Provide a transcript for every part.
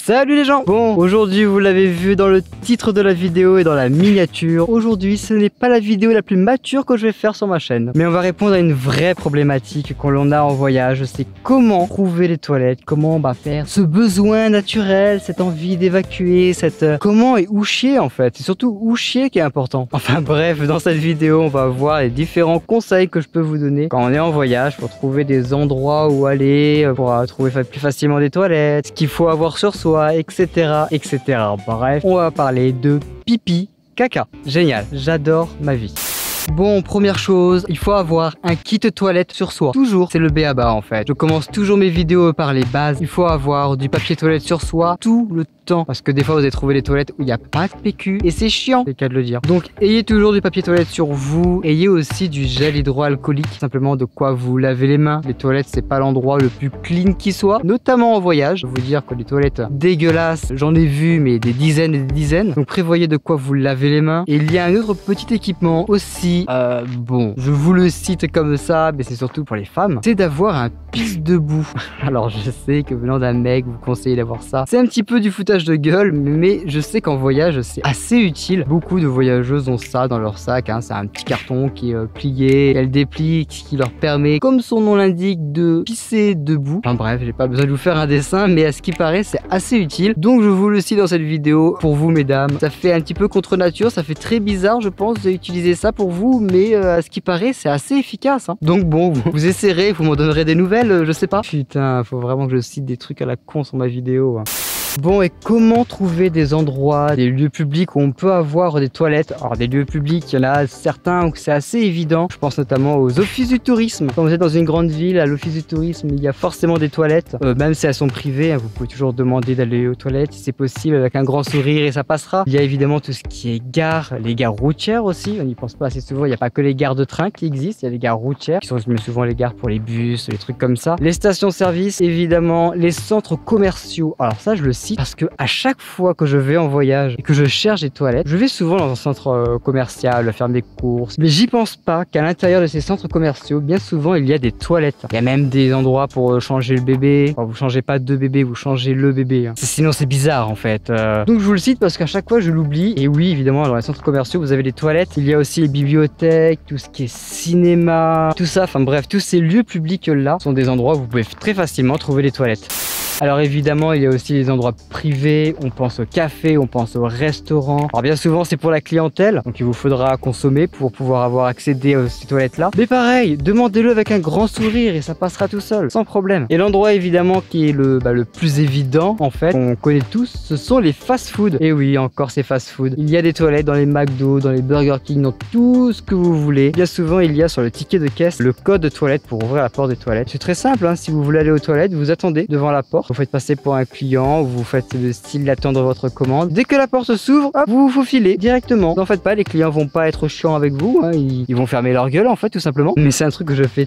Salut les gens. Bon, aujourd'hui vous l'avez vu dans le titre de la vidéo et dans la miniature, aujourd'hui ce n'est pas la vidéo la plus mature que je vais faire sur ma chaîne, mais on va répondre à une vraie problématique qu'on a en voyage, c'est comment trouver les toilettes, comment faire ce besoin naturel, cette envie d'évacuer, comment et où chier en fait, c'est surtout où chier qui est important. Enfin bref, dans cette vidéo on va voir les différents conseils que je peux vous donner quand on est en voyage pour trouver des endroits où aller, pour trouver plus facilement des toilettes, ce qu'il faut avoir sur soi, etc. etc. Bref, on va parler de pipi, caca. Génial, j'adore ma vie. Bon, première chose, il faut avoir un kit toilette sur soi. Toujours, c'est le b.a.-ba en fait. Je commence toujours mes vidéos par les bases. Il faut avoir du papier toilette sur soi tout le temps. Parce que des fois, vous allez trouver des toilettes où il n'y a pas de PQ. Et c'est chiant, c'est le cas de le dire. Donc, ayez toujours du papier toilette sur vous. Ayez aussi du gel hydroalcoolique. Simplement de quoi vous laver les mains. Les toilettes, c'est pas l'endroit le plus clean qui soit. Notamment en voyage. Je vais vous dire que les toilettes dégueulasses, j'en ai vu, mais des dizaines et des dizaines. Donc, prévoyez de quoi vous laver les mains. Et il y a un autre petit équipement aussi. Bon, je vous le cite comme ça, mais c'est surtout pour les femmes, c'est d'avoir un pisse debout. Alors je sais que venant d'un mec, vous conseillez d'avoir ça. C'est un petit peu du foutage de gueule, mais je sais qu'en voyage, c'est assez utile. Beaucoup de voyageuses ont ça dans leur sac, hein. C'est un petit carton qui est plié, elle déplie, qui leur permet, comme son nom l'indique, de pisser debout. Enfin bref, j'ai pas besoin de vous faire un dessin, mais à ce qui paraît, c'est assez utile. Donc je vous le cite dans cette vidéo, pour vous mesdames. Ça fait un petit peu contre nature, ça fait très bizarre, je pense, d'utiliser ça pour vous, mais à ce qui paraît, c'est assez efficace, hein. Donc bon, vous essayerez, vous m'en donnerez des nouvelles, je sais pas. Putain, faut vraiment que je cite des trucs à la con sur ma vidéo, hein. Bon, et comment trouver des endroits, des lieux publics où on peut avoir des toilettes? Alors des lieux publics, il y en a certains où c'est assez évident. Je pense notamment aux offices du tourisme. Quand vous êtes dans une grande ville, à l'office du tourisme, il y a forcément des toilettes. Même si elles sont privées, hein, vous pouvez toujours demander d'aller aux toilettes si c'est possible avec un grand sourire et ça passera. Il y a évidemment tout ce qui est gare, les gares routières aussi. On n'y pense pas assez souvent. Il n'y a pas que les gares de train qui existent, il y a les gares routières qui sont souvent les gares pour les bus, les trucs comme ça. Les stations-service, évidemment, les centres commerciaux. Alors ça, je le cite parce que à chaque fois que je vais en voyage et que je cherche des toilettes, je vais souvent dans un centre commercial faire mes courses, mais j'y pense pas qu'à l'intérieur de ces centres commerciaux, bien souvent il y a des toilettes. Il y a même des endroits pour changer le bébé. Enfin, vous changez pas deux bébés, vous changez le bébé, hein. Sinon c'est bizarre en fait. Donc je vous le cite parce qu'à chaque fois je l'oublie. Et oui, évidemment, dans les centres commerciaux vous avez des toilettes. Il y a aussi les bibliothèques, tout ce qui est cinéma, tout ça. Enfin bref, tous ces lieux publics là sont des endroits où vous pouvez très facilement trouver des toilettes. Alors évidemment, il y a aussi les endroits privés, on pense au café, on pense au restaurant. Alors bien souvent, c'est pour la clientèle, donc il vous faudra consommer pour pouvoir avoir accédé à ces toilettes-là. Mais pareil, demandez-le avec un grand sourire et ça passera tout seul, sans problème. Et l'endroit évidemment qui est le plus évident, en fait, qu'on connaît tous, ce sont les fast-food. Et oui, encore ces fast-food. Il y a des toilettes dans les McDo, dans les Burger King, dans tout ce que vous voulez. Bien souvent, il y a sur le ticket de caisse le code de toilette pour ouvrir la porte des toilettes. C'est très simple, hein, si vous voulez aller aux toilettes, vous attendez devant la porte. Vous faites passer pour un client, vous faites le style d'attendre votre commande. Dès que la porte s'ouvre, hop, vous vous filez directement. N'en faites pas, les clients vont pas être chiants avec vous, hein, ils vont fermer leur gueule en fait tout simplement. Mais c'est un truc que je fais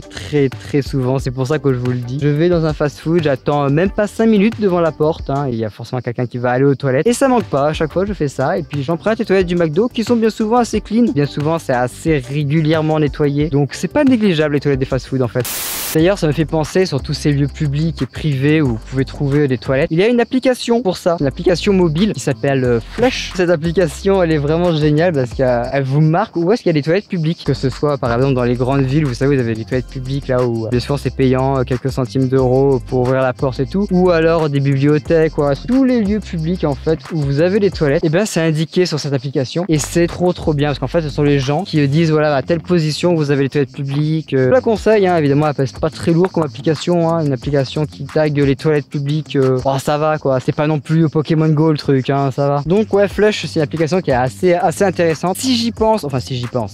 très souvent, c'est pour ça que je vous le dis. Je vais dans un fast-food, j'attends même pas 5 minutes devant la porte, hein, il y a forcément quelqu'un qui va aller aux toilettes et ça manque pas, à chaque fois je fais ça et puis j'emprunte les toilettes du McDo qui sont bien souvent assez clean. Bien souvent c'est assez régulièrement nettoyé, donc c'est pas négligeable les toilettes des fast-food en fait. D'ailleurs ça me fait penser sur tous ces lieux publics et privés où vous pouvez trouver des toilettes. Il y a une application pour ça, une application mobile qui s'appelle Flush. Cette application elle est vraiment géniale parce qu'elle vous marque où est-ce qu'il y a des toilettes publiques, que ce soit par exemple dans les grandes villes, vous savez vous avez des toilettes publiques là où bien sûr c'est payant quelques centimes d'euros pour ouvrir la porte et tout, ou alors des bibliothèques, quoi. Tous les lieux publics en fait où vous avez des toilettes, et bien c'est indiqué sur cette application et c'est trop bien parce qu'en fait ce sont les gens qui disent voilà à telle position vous avez les toilettes publiques. Je la conseille, hein, évidemment elle pèse pas très lourd comme application, hein, une application qui tag les toilettes publiques, oh, ça va quoi, c'est pas non plus Pokémon Go le truc, hein, ça va. Donc ouais, Flush c'est une application qui est assez intéressante. Si j'y pense,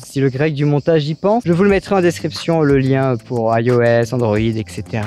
si le grec du montage y pense, je vous le mettrai en description le lien pour iOS, Android, etc.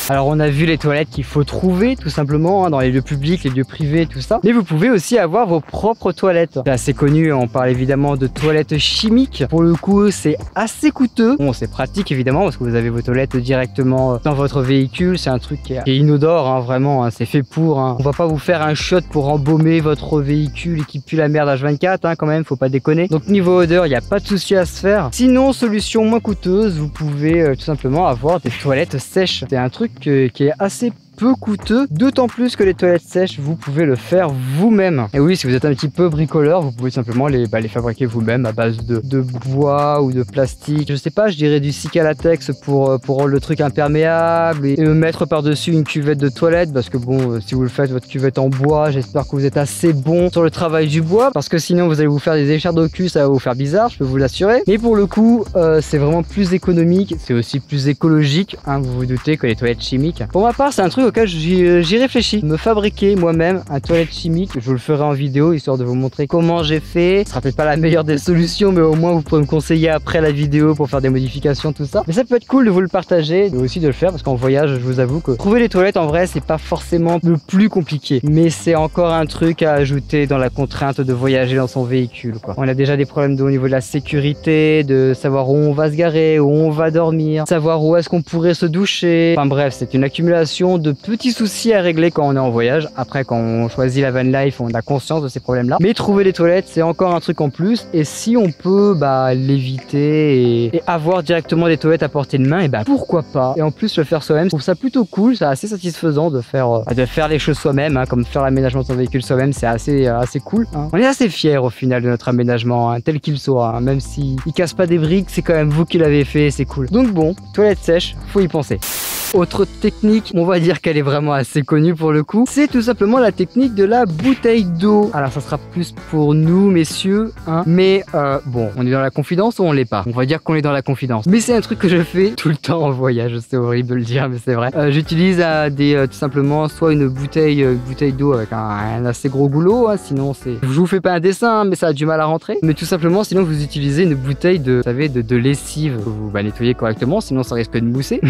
Alors on a vu les toilettes qu'il faut trouver tout simplement, hein, dans les lieux publics, les lieux privés, tout ça. Mais vous pouvez aussi avoir vos propres toilettes. C'est assez connu, on parle évidemment de toilettes chimiques. Pour le coup c'est assez coûteux. Bon c'est pratique évidemment parce que vous avez vos toilettes directement dans votre véhicule. C'est un truc qui est inodore, hein, vraiment, hein, c'est fait pour. Hein. On va pas vous faire un shot pour embaumer votre véhicule et qui pue la merde H24, hein, quand même, faut pas déconner. Donc niveau odeur, il n'y a pas de souci à se faire. Sinon, solution moins coûteuse, vous pouvez tout simplement avoir des toilettes sèches. C'est un truc qui est assez peu coûteux, d'autant plus que les toilettes sèches, vous pouvez le faire vous-même. Et oui, si vous êtes un petit peu bricoleur, vous pouvez simplement les fabriquer vous-même à base de bois ou de plastique. Je sais pas, je dirais du Cicalatex pour rendre le truc imperméable et mettre par-dessus une cuvette de toilette, parce que bon, si vous le faites votre cuvette en bois, j'espère que vous êtes assez bon sur le travail du bois, parce que sinon vous allez vous faire des échardes au cul, ça va vous faire bizarre, je peux vous l'assurer. Mais pour le coup, c'est vraiment plus économique, c'est aussi plus écologique, hein, vous vous doutez que les toilettes chimiques. Pour ma part, c'est un truc auquel j'y réfléchis. Me fabriquer moi-même un toilette chimique, je vous le ferai en vidéo, histoire de vous montrer comment j'ai fait. Ce sera peut-être pas la meilleure des solutions, mais au moins vous pourrez me conseiller après la vidéo pour faire des modifications, tout ça. Mais ça peut être cool de vous le partager, mais aussi de le faire, parce qu'en voyage, je vous avoue que trouver les toilettes, en vrai, c'est pas forcément le plus compliqué. Mais c'est encore un truc à ajouter dans la contrainte de voyager dans son véhicule, quoi. On a déjà des problèmes au niveau de la sécurité, de savoir où on va se garer, où on va dormir, savoir où est-ce qu'on pourrait se doucher. Enfin bref, c'est une accumulation de petits soucis à régler quand on est en voyage. Après, quand on choisit la van life, on a conscience de ces problèmes-là. Mais trouver les toilettes, c'est encore un truc en plus. Et si on peut l'éviter et avoir directement des toilettes à portée de main, et pourquoi pas. Et en plus, le faire soi-même, je trouve ça plutôt cool. C'est assez satisfaisant de faire les choses soi-même, hein, comme faire l'aménagement de son véhicule soi-même, c'est assez cool, hein. On est assez fiers au final de notre aménagement, hein, tel qu'il soit, hein, même s'il casse pas des briques, c'est quand même vous qui l'avez fait, c'est cool. Donc bon, toilette sèche, faut y penser. Autre technique, on va dire qu'elle est vraiment assez connue pour le coup, c'est tout simplement la technique de la bouteille d'eau. Alors ça sera plus pour nous messieurs, hein, mais bon, on est dans la confidence ou on l'est pas? On va dire qu'on est dans la confidence. Mais c'est un truc que je fais tout le temps en voyage, c'est horrible de le dire, mais c'est vrai. J'utilise tout simplement soit une bouteille d'eau avec un assez gros goulot, hein, sinon c'est... Je vous fais pas un dessin, hein, mais ça a du mal à rentrer. Mais tout simplement, sinon vous utilisez une bouteille vous savez, de lessive que vous nettoyez correctement, sinon ça risque de mousser.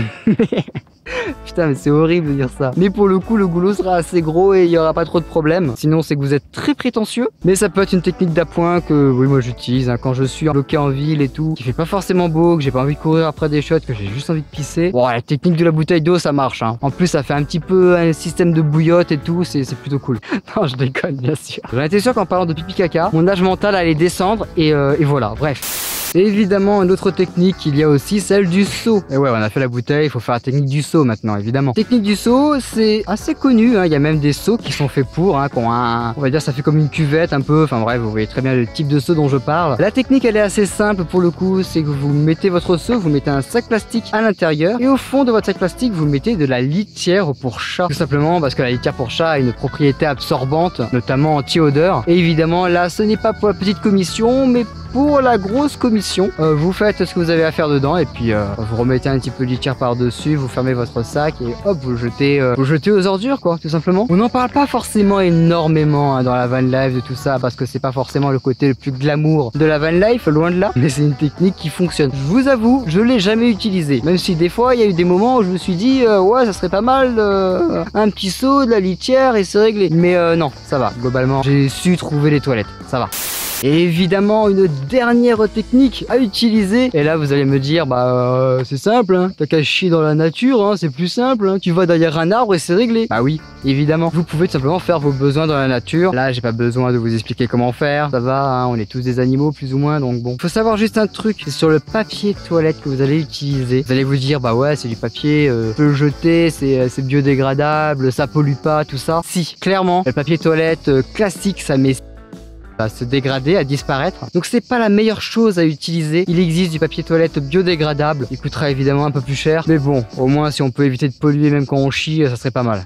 Putain, mais c'est horrible de dire ça. Mais pour le coup, le goulot sera assez gros et il n'y aura pas trop de problèmes. Sinon, c'est que vous êtes très prétentieux. Mais ça peut être une technique d'appoint que, oui, moi j'utilise, hein, quand je suis bloqué en ville et tout, qui fait pas forcément beau, que j'ai pas envie de courir après des shots, que j'ai juste envie de pisser. Bon, la technique de la bouteille d'eau, ça marche, hein. En plus, ça fait un petit peu un système de bouillotte et tout, c'est plutôt cool. Non, je déconne, bien sûr. J'en étais sûr qu'en parlant de pipi caca, mon âge mental allait descendre et voilà, bref. Et évidemment, une autre technique, il y a aussi celle du seau. Et ouais, on a fait la bouteille, il faut faire la technique du seau maintenant, évidemment. Technique du seau, c'est assez connu, hein. Il y a même des seaux qui sont faits pour, hein, on va dire ça fait comme une cuvette un peu, enfin bref, vous voyez très bien le type de seau dont je parle. La technique, elle est assez simple pour le coup, c'est que vous mettez votre seau, vous mettez un sac plastique à l'intérieur, et au fond de votre sac plastique, vous mettez de la litière pour chat. Tout simplement parce que la litière pour chat a une propriété absorbante, notamment anti-odeur. Et évidemment, là, ce n'est pas pour la petite commission, mais pour la grosse commission. Vous faites ce que vous avez à faire dedans et puis vous remettez un petit peu de litière par-dessus, vous fermez votre sac et hop, vous le jetez aux ordures, quoi, tout simplement. On n'en parle pas forcément énormément, hein, dans la van life de tout ça, parce que c'est pas forcément le côté le plus glamour de la van life, loin de là, mais c'est une technique qui fonctionne. Je vous avoue, je l'ai jamais utilisée, même si des fois il y a eu des moments où je me suis dit ouais, ça serait pas mal un petit seau, de la litière et c'est réglé. Mais non, ça va, globalement, j'ai su trouver les toilettes, ça va. Et évidemment, une dernière technique à utiliser. Et là, vous allez me dire, c'est simple, hein. T'as qu'à chier dans la nature, hein. C'est plus simple, hein. Tu vas derrière un arbre et c'est réglé. Bah oui, évidemment. Vous pouvez tout simplement faire vos besoins dans la nature. Là, j'ai pas besoin de vous expliquer comment faire. Ça va, hein. On est tous des animaux, plus ou moins, donc bon. Faut savoir juste un truc, c'est sur le papier toilette que vous allez utiliser. Vous allez vous dire, bah ouais, c'est du papier, on peut le jeter, c'est biodégradable, ça pollue pas, tout ça. Si, clairement, le papier toilette classique, ça met à se dégrader, à disparaître. Donc c'est pas la meilleure chose à utiliser. Il existe du papier toilette biodégradable. Il coûtera évidemment un peu plus cher. Mais bon, au moins si on peut éviter de polluer même quand on chie, ça serait pas mal.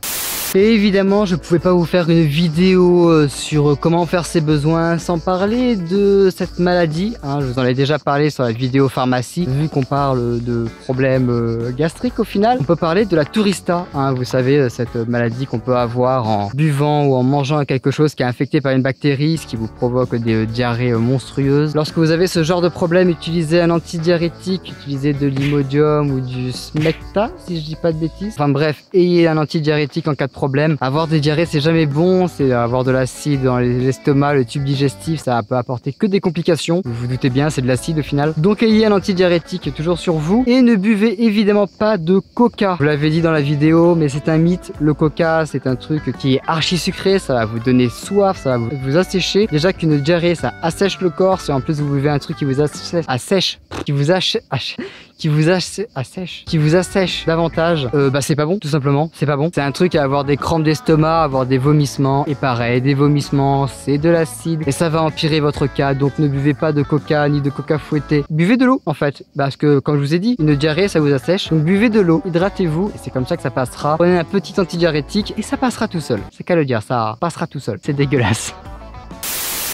Et évidemment, je pouvais pas vous faire une vidéo sur comment faire ses besoins sans parler de cette maladie, hein. Je vous en ai déjà parlé sur la vidéo pharmacie. Vu qu'on parle de problèmes gastriques au final, on peut parler de la tourista, hein. Vous savez, cette maladie qu'on peut avoir en buvant ou en mangeant quelque chose qui est infecté par une bactérie, ce qui vous provoque des diarrhées monstrueuses. Lorsque vous avez ce genre de problème, utilisez un antidiurétique, utilisez de l'Imodium ou du Smecta, si je dis pas de bêtises. Enfin bref, ayez un antidiurétique en cas de problème. Avoir des diarrhées, c'est jamais bon, c'est avoir de l'acide dans l'estomac, le tube digestif, ça peut apporter que des complications. Vous vous doutez bien, c'est de l'acide au final. Donc ayez un antidiurétique toujours sur vous et ne buvez évidemment pas de coca. Je vous l'avais dit dans la vidéo, mais c'est un mythe. Le coca, c'est un truc qui est archi sucré, ça va vous donner soif, ça va vous assécher. Déjà qu'une diarrhée, ça assèche le corps, si en plus vous buvez un truc qui vous assèche, qui vous assèche davantage, bah c'est pas bon, tout simplement, c'est pas bon. C'est un truc à avoir des crampes d'estomac, avoir des vomissements, et pareil, des vomissements, c'est de l'acide, et ça va empirer votre cas, donc ne buvez pas de coca, ni de coca fouetté. Buvez de l'eau, en fait, parce que, comme je vous ai dit, une diarrhée, ça vous assèche, donc buvez de l'eau, hydratez-vous, et c'est comme ça que ça passera. Prenez un petit antidiarrhétique, et ça passera tout seul. C'est qu'à le dire, ça passera tout seul. C'est dégueulasse.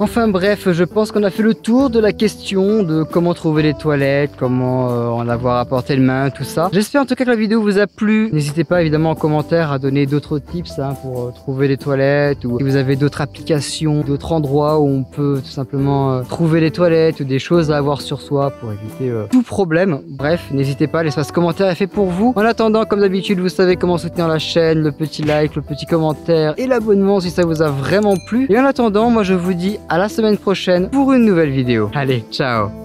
Enfin bref, je pense qu'on a fait le tour de la question de comment trouver les toilettes, comment en avoir à portée de main, tout ça. J'espère en tout cas que la vidéo vous a plu. N'hésitez pas évidemment en commentaire à donner d'autres tips pour trouver les toilettes, ou si vous avez d'autres applications, d'autres endroits où on peut tout simplement trouver les toilettes, ou des choses à avoir sur soi pour éviter tout problème. Bref, n'hésitez pas, l'espace commentaire est fait pour vous. En attendant, comme d'habitude, vous savez comment soutenir la chaîne, le petit like, le petit commentaire et l'abonnement si ça vous a vraiment plu. Et en attendant, moi je vous dis à la semaine prochaine pour une nouvelle vidéo. Allez, ciao!